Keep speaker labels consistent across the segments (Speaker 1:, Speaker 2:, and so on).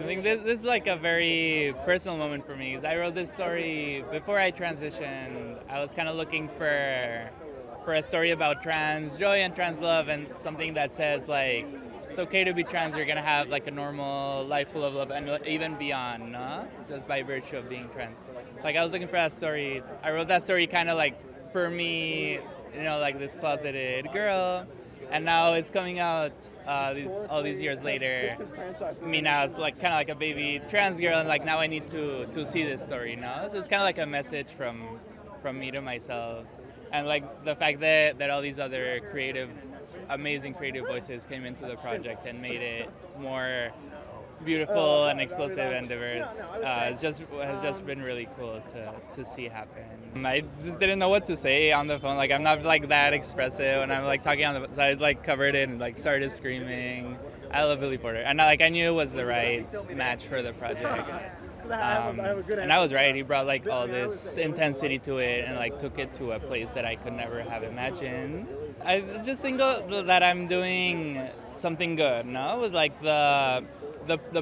Speaker 1: I think this is like a very personal moment for me because I wrote this story before I transitioned. I was kind of looking for a story about trans joy and trans love and something that says like it's okay to be trans. You're gonna have like a normal life full of love and even beyond, no? Just by virtue of being trans. Like I was looking for that story. I wrote that story kind of like for me, like this closeted girl. And now it's coming out all these years later. Me now is like kind of like a baby trans girl, and like now I need to see this story. So it's kind of like a message from me to myself, and like the fact that all these other amazing creative voices came into the project and made it more beautiful and explosive and diverse. Has just been really cool to see happen. I just didn't know what to say on the phone. Like I'm not like that expressive, and I'm like talking on the phone. So I like covered it and like started screaming. I love Billy Porter, and like I knew it was the right match for the project. And I was right. He brought like all this intensity to it and like took it to a place that I could never have imagined. I just think that I'm doing something good, no? With like the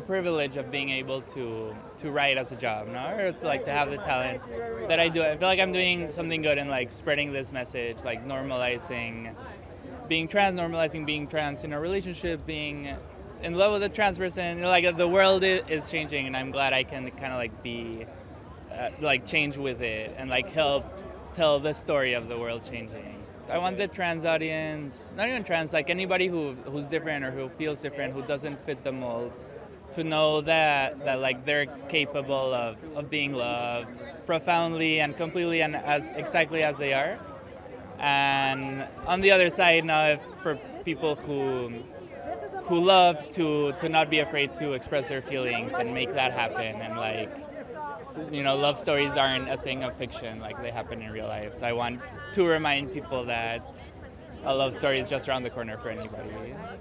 Speaker 1: privilege of being able to write as a job, no? Or to like to have the talent that I do. I feel like I'm doing something good and like spreading this message, like normalizing being trans in a relationship, being in love with a trans person. Like the world is changing, and I'm glad I can kind of like be like change with it and like help tell the story of the world changing. I want the trans audience, not even trans, like anybody who's different or who feels different, who doesn't fit the mold, to know that like they're capable of being loved profoundly and completely and as exactly as they are. And on the other side, now for people who love to not be afraid to express their feelings and make that happen, and like love stories aren't a thing of fiction, like they happen in real life. So I want to remind people that a love story is just around the corner for anybody.